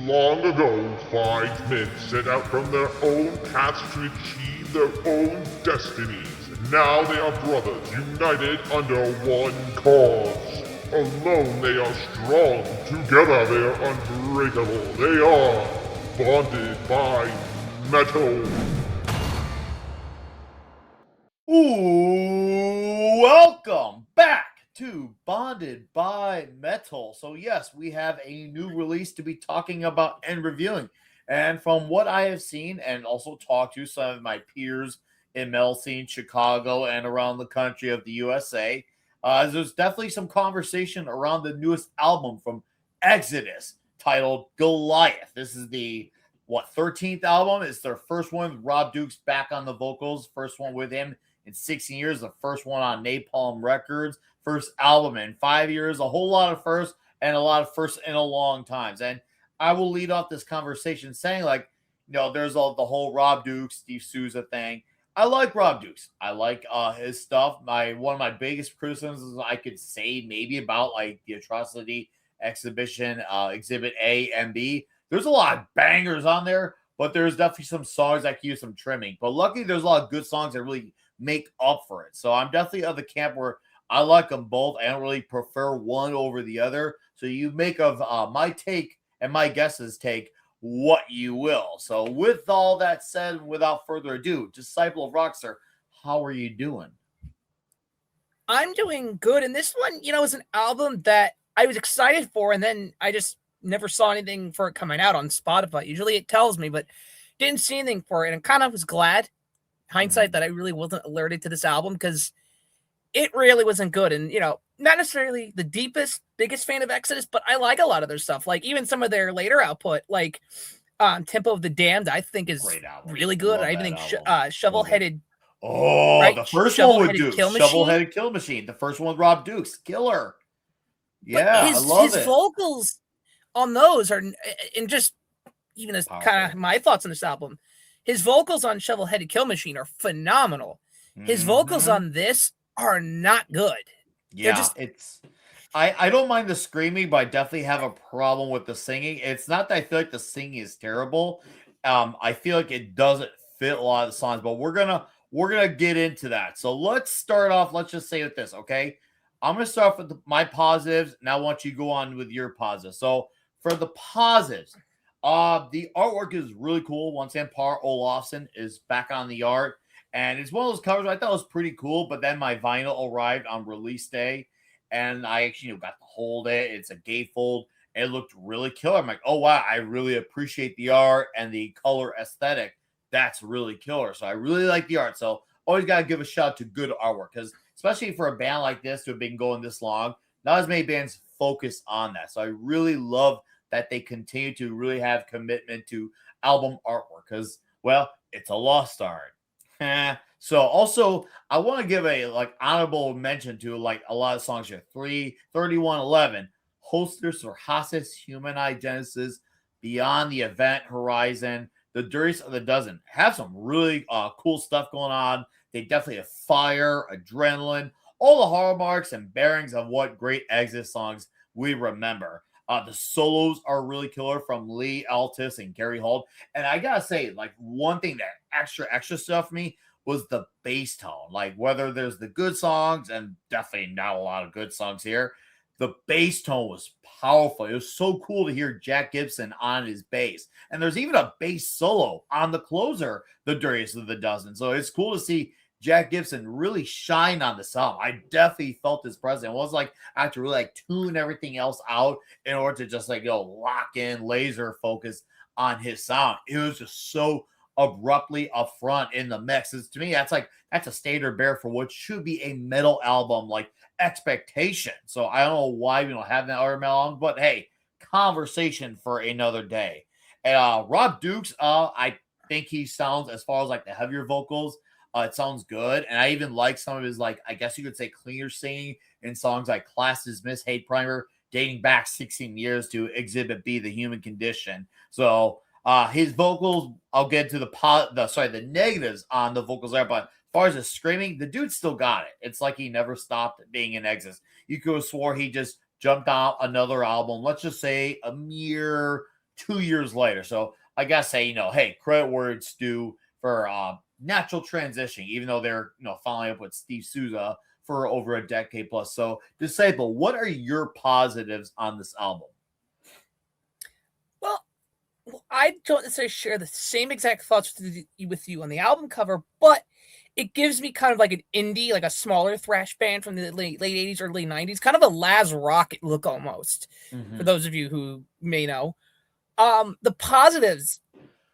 Long ago, five men set out from their own paths to achieve their own destinies. Now they are brothers, united under one cause. Alone they are strong, together they are unbreakable. They are bonded by metal. Ooh, welcome back to Bonded by Metal. So yes, we have a new release to be talking about and reviewing. And from what I have seen and also talked to some of my peers in metal scene, Chicago and around the country of the USA, there's definitely some conversation around the newest album from Exodus titled Goliath. This is the 13th album. It's their first one with Rob Dukes back on the vocals, first one with him in 16 years, the first one on Napalm Records, first album in 5 years, a whole lot of firsts and a lot of firsts in a long times. And I will lead off this conversation saying, like, there's the whole Rob Dukes, Steve Souza thing. I like Rob Dukes. I like his stuff. One of my biggest criticisms I could say maybe about like the Atrocity Exhibition, Exhibit A and B. There's a lot of bangers on there, but there's definitely some songs that could use some trimming. But luckily, there's a lot of good songs that really make up for it. So I'm definitely of the camp where I like them both. I don't really prefer one over the other. So you make of my take and my guesses take what you will. So with all that said, without further ado, Disciple of Rockstar, how are you doing? I'm doing good. And this one, is an album that I was excited for, and then I just never saw anything for it coming out on Spotify. Usually it tells me, but didn't see anything for it. And kind of was glad, hindsight, that I really wasn't alerted to this album because it really wasn't good. And, not necessarily the biggest fan of Exodus, but I like a lot of their stuff. Like even some of their later output, like Tempo of the Damned, I think is really good. I even think Shovel-Headed. Oh, right? The first one with Dukes, Shovel-Headed Kill Machine. The first one with Rob Dukes, killer. Yeah, I love it. His vocals on those are, and just even as kind of my thoughts on this album, his vocals on Shovel-Headed Kill Machine are phenomenal. His vocals on this are not good. Yeah, I don't mind the screaming, but I definitely have a problem with the singing. It's not that I feel like the singing is terrible. I feel like it doesn't fit a lot of the songs, but we're gonna get into that. So let's start off. Let's just say with this, okay? I'm gonna start off with my positives, and I want you to go on with your positives. So for the positives, the artwork is really cool. Once again, Par Olofsson is back on the art. And it's one of those covers I thought was pretty cool, but then my vinyl arrived on release day, and I actually got to hold it. It's a gatefold, and it looked really killer. I'm like, oh, wow, I really appreciate the art and the color aesthetic. That's really killer. So I really like the art. So always got to give a shout out to good artwork, because especially for a band like this who have been going this long, not as many bands focus on that. So I really love that they continue to really have commitment to album artwork because, well, it's a lost art. So also I want to give a honorable mention to a lot of songs here. 3111, Holsters for Hasis, Human Eye Genesis, Beyond the Event Horizon, The Dirtiest of the Dozen have some really cool stuff going on. They definitely have fire, adrenaline, all the hallmarks and bearings of what great Exodus songs we remember. The solos are really killer from Lee Altus and Gary Holt. And I gotta say, one thing that extra stuff for me was the bass tone. Whether there's the good songs, and definitely not a lot of good songs here, the bass tone was powerful. It was so cool to hear Jack Gibson on his bass. And there's even a bass solo on the closer, The Dirtiest of the Dozen. So it's cool to see Jack Gibson really shine on this album. I definitely felt his presence. It was I had to really tune everything else out in order to just lock in, laser focus on his sound. It was just so abruptly up front in the mix. To me, that's a standard bear for what should be a metal album expectation. So I don't know why we don't have that other metal album, but hey, conversation for another day. And Rob Dukes, I think he sounds, as far as the heavier vocals, it sounds good. And I even like some of his, I guess you could say, cleaner singing in songs like Class Dismissed, Hate Primer, dating back 16 years to Exhibit B, The Human Condition. So his vocals, I'll get to the negatives on the vocals there, but as far as the screaming, the dude still got it. It's like he never stopped being an Exodus. You could have swore he just jumped out another album, let's just say a mere 2 years later. So I gotta say, hey, credit where it's due for natural transition, even though they're following up with Steve Souza for over a decade plus. So, Disciple, what are your positives on this album? Well, I don't necessarily share the same exact thoughts with you on the album cover, but it gives me kind of like an indie, like a smaller thrash band from the late 80s, early 90s, kind of a Laz Rocket look almost, for those of you who may know. The positives,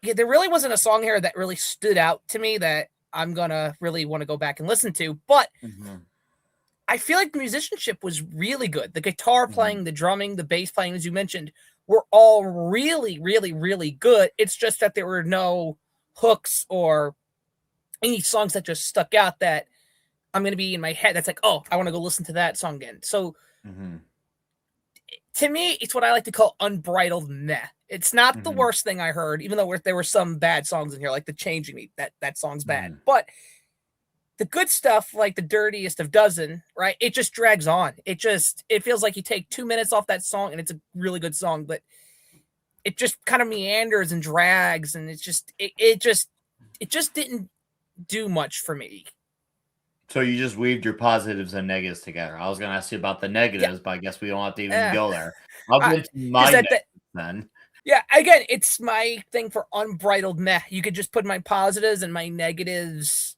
there really wasn't a song here that really stood out to me that I'm gonna really want to go back and listen to, but I feel like the musicianship was really good. The guitar playing, the drumming, the bass playing, as you mentioned, were all really, really, really good. It's just that there were no hooks or any songs that just stuck out that I'm going to be in my head. That's like, oh, I want to go listen to that song again. So to me, it's what I like to call unbridled meh. It's not the worst thing I heard, even though there were some bad songs in here, like the Changing Me. That song's bad. But the good stuff, like the Dirtiest of Dozen, right? It just drags on. It feels like you take 2 minutes off that song and it's a really good song, but it just kind of meanders and drags, and it just didn't do much for me. So you just weaved your positives and negatives together. I was going to ask you about the negatives, but I guess we don't have to even go there. I'll get to my negatives then. Yeah, again, it's my thing for unbridled meh. You could just put my positives and my negatives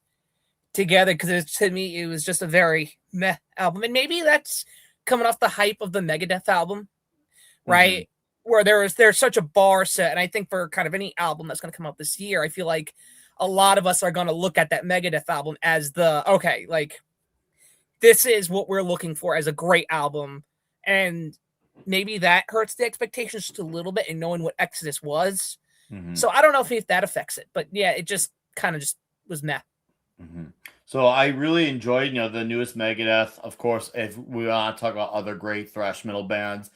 together, because to me it was just a very meh album, and maybe that's coming off the hype of the Megadeth album, right? Where there's such a bar set, and I think for kind of any album that's going to come out this year, I feel like a lot of us are going to look at that Megadeth album as like this is what we're looking for as a great album, and maybe that hurts the expectations just a little bit in knowing what Exodus was. So I don't know if that affects it, but yeah, it just kind of just was meh. So I really enjoyed, the newest Megadeth. Of course, if we want to talk about other great thrash metal bands,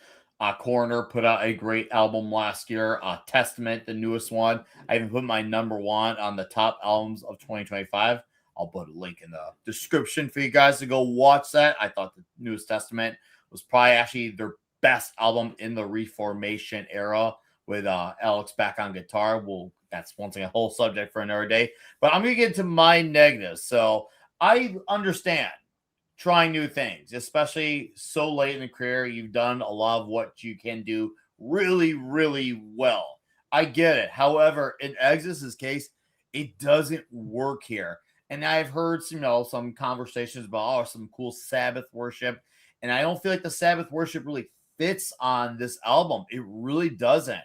Corner put out a great album last year. Testament, the newest one. I even put my number one on the top albums of 2025. I'll put a link in the description for you guys to go watch that. I thought the newest Testament was probably actually their best album in the Reformation era, with Alex back on guitar. That's once again a whole subject for another day. But I'm going to get to my negatives. So I understand trying new things, especially so late in the career. You've done a lot of what you can do really, really well. I get it. However, in Exodus's case, it doesn't work here. And I've heard some conversations about some cool Sabbath worship, and I don't feel like the Sabbath worship really fits on this album. It really doesn't.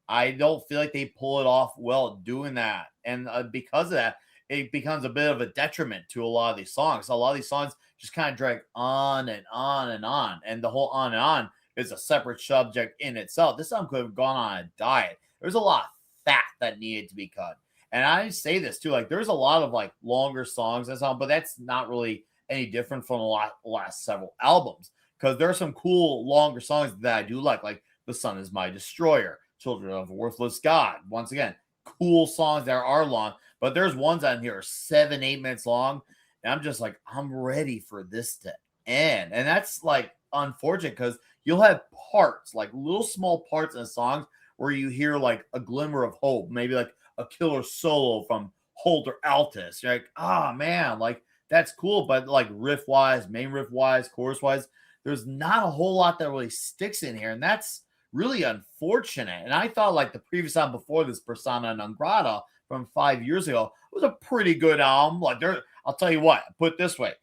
I don't feel like they pull it off well doing that. And because of that, it becomes a bit of a detriment to a lot of these songs. A lot of these songs just kind of drag on and on and on. And the whole on and on is a separate subject in itself. This song could have gone on a diet. There's a lot of fat that needed to be cut. And I say this too, like there's a lot of like longer songs and so on, but that's not really any different from the last several albums. Because there are some cool longer songs that I do like The Sun Is My Destroyer, Children of a Worthless God. Once again, cool songs that are long, but there's ones on here 7-8 minutes long, and I'm just like, I'm ready for this to end. And that's like unfortunate, because you'll have parts, like little small parts in songs, where you hear like a glimmer of hope, maybe like a killer solo from Holder Altus. You're like, man, like that's cool, but like riff wise, main riff wise, chorus wise, there's not a whole lot that really sticks in here, and that's really unfortunate. And I thought like the previous album before this, Persona Non Grata from 5 years ago, was a pretty good album. Like I'll tell you what, put it this way,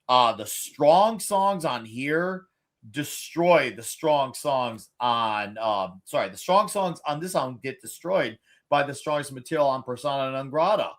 the strong songs on here destroy the strong songs on the strong songs on this album get destroyed by the strongest material on Persona Non Grata.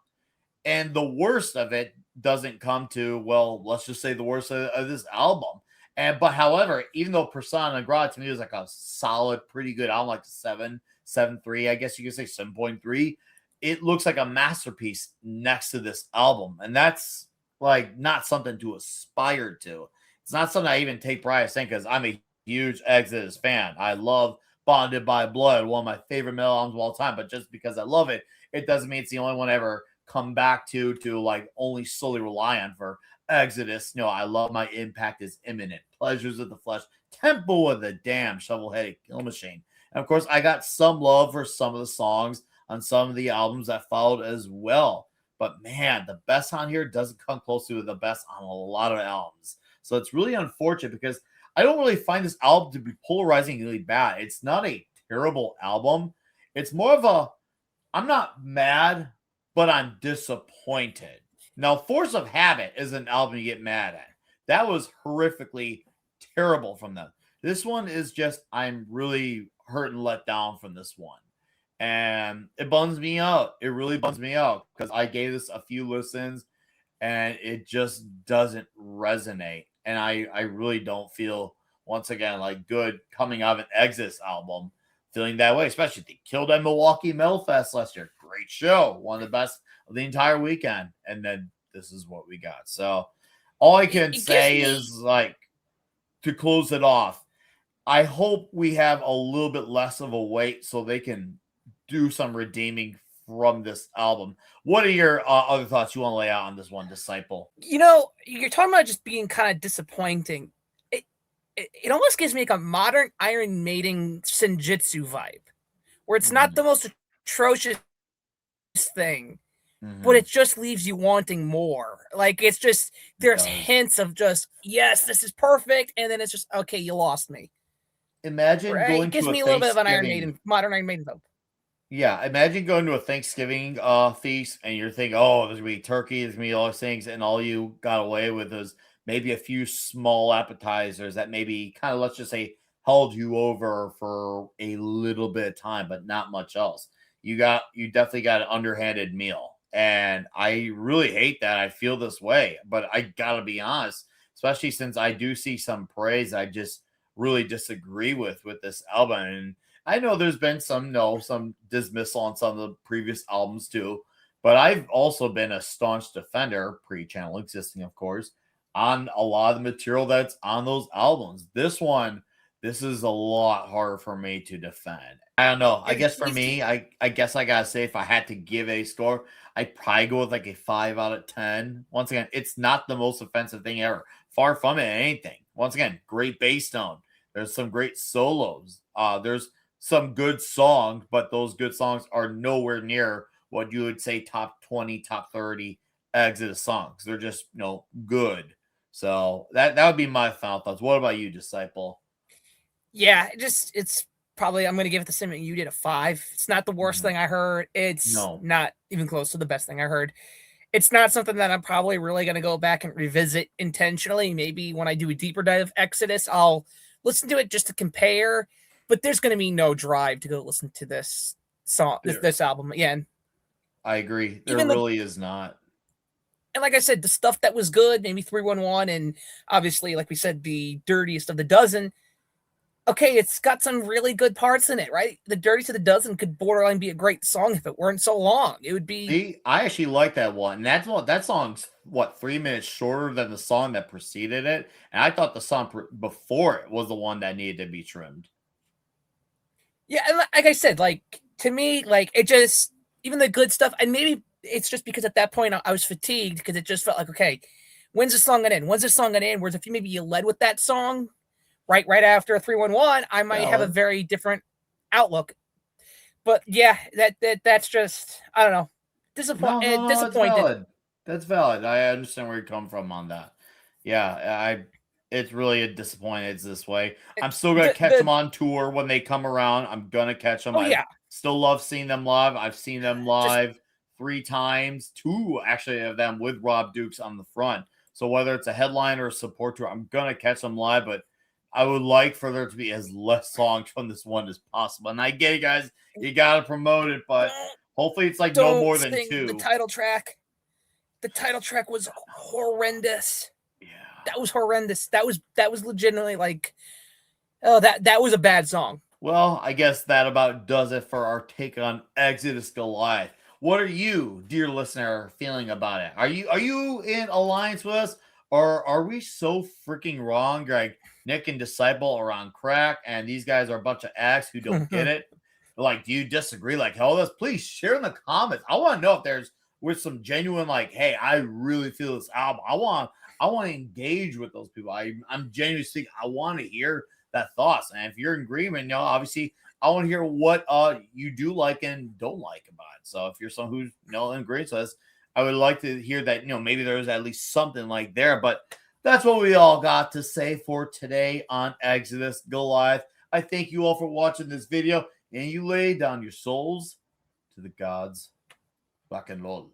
And the worst of it doesn't come to, well, let's just say the worst of this album. But however, even though Persona Non Grata to me was like a solid, pretty good album, like 7.3, I guess you could say 7.3, it looks like a masterpiece next to this album. And that's like not something to aspire to. It's not something I even take pride in saying, because I'm a huge Exodus fan. I love Bonded by Blood, one of my favorite metal albums of all time. But just because I love it, it doesn't mean it's the only one I ever come back to like only solely rely on for Exodus. I love My Impact Is Imminent, Pleasures of the Flesh, Temple of the Damned, Shovel-Headed Kill Machine. And of course, I got some love for some of the songs on some of the albums that followed as well. But man, the best on here doesn't come close to the best on a lot of albums. So it's really unfortunate because I don't really find this album to be polarizingly bad. It's not a terrible album. It's more of a, I'm not mad, but I'm disappointed. Now, Force of Habit is an album you get mad at. That was horrifically terrible from them. This one is just, I'm really hurt and let down from this one. And it bums me out. It really bums me out because I gave this a few listens and it just doesn't resonate. And I really don't feel, once again, like good coming out of an Exodus album feeling that way, especially they killed at Milwaukee Metal Fest last year. Great show. One of the best of the entire weekend. And then this is what we got. So all I can say is, like, to close it off, I hope we have a little bit less of a wait so they can do some redeeming from this album. What are your other thoughts you want to lay out on this one, Disciple? You know, you're talking about just being kind of disappointing. It almost gives me like a modern Iron Maiden Senjutsu vibe, where it's not the most atrocious thing, but it just leaves you wanting more. Like, it's just, there's hints of just, yes, this is perfect, and then it's just, okay, you lost me. Imagine going it gives to me a a little bit of an Thanksgiving. modern Iron Maiden vibe. Yeah, imagine going to a Thanksgiving feast and you're thinking, oh, there's gonna be turkey, there's gonna be all these things, and all you got away with is maybe a few small appetizers that maybe kind of, let's just say, held you over for a little bit of time, but not much else. You definitely got an underhanded meal. And I really hate that I feel this way, but I gotta be honest, especially since I do see some praise I just really disagree with this album. And I know there's been some dismissal on some of the previous albums too, but I've also been a staunch defender, pre-channel existing, of course, on a lot of the material that's on those albums. This is a lot harder for me to defend. I don't know. I guess for me, I guess I gotta say, if I had to give a score, I'd probably go with like a 5 out of 10. Once again, it's not the most offensive thing ever. Far from it, anything. Once again, great bass tone. There's some great solos. There's some good songs, but those good songs are nowhere near what you would say top 20, top 30 Exodus songs. They're just, good. So that would be my final thoughts. What about you, Disciple? Yeah, it's probably, I'm going to give it the same thing you did, a 5. It's not the worst thing I heard. It's not even close to the best thing I heard. It's not something that I'm probably really going to go back and revisit intentionally. Maybe when I do a deeper dive of Exodus, I'll listen to it just to compare. But there's going to be no drive to go listen to this song, this album again. I agree. There really is not. And like I said, the stuff that was good, maybe 311, and obviously, like we said, the dirtiest of the dozen. Okay, it's got some really good parts in it, right? The dirtiest of the dozen could borderline be a great song if it weren't so long. It would be. See, I actually like that one. That song's 3 minutes shorter than the song that preceded it, and I thought the song before it was the one that needed to be trimmed. Yeah, and like I said, like, to me, like, it just, even the good stuff, and maybe it's just because at that point I was fatigued because it just felt like, okay, when's the song gonna end? When's the song gonna end? Whereas if you led with that song right after 311, I might have a very different outlook. But yeah, that's just, I don't know, disappointed. Disappointed. That's valid. I understand where you come from on that. Yeah, it's really a disappointment it's this way. I'm still gonna catch them on tour when they come around. I'm gonna catch them. I still love seeing them live. I've seen them live 3 times, 2 actually of them with Rob Dukes on the front. So whether it's a headline or a support tour, I'm gonna catch them live. But I would like for there to be as less songs from this one as possible. And I get it, guys. You gotta promote it, but hopefully it's like no more than 2. The title track. The title track was horrendous. Yeah. That was horrendous. That was legitimately like, oh, that was a bad song. Well, I guess that about does it for our take on Exodus Goliath. What are you, dear listener, feeling about it? Are you in alliance with us, or are we so freaking wrong? Like Nick and Disciple are on crack, and these guys are a bunch of acts who don't get it. Like, do you disagree? Like, hell, us, please share in the comments. I want to know if there's with some genuine, like, hey, I really feel this album. I want to engage with those people. I'm genuinely speaking. I want to hear that thoughts. And if you're in agreement, obviously I want to hear what you do like and don't like about it. So if you're someone who's agrees with us, I would like to hear that, maybe there's at least something like there. But that's what we all got to say for today on Exodus Goliath. I thank you all for watching this video, and you lay down your souls to the gods. Rock and roll.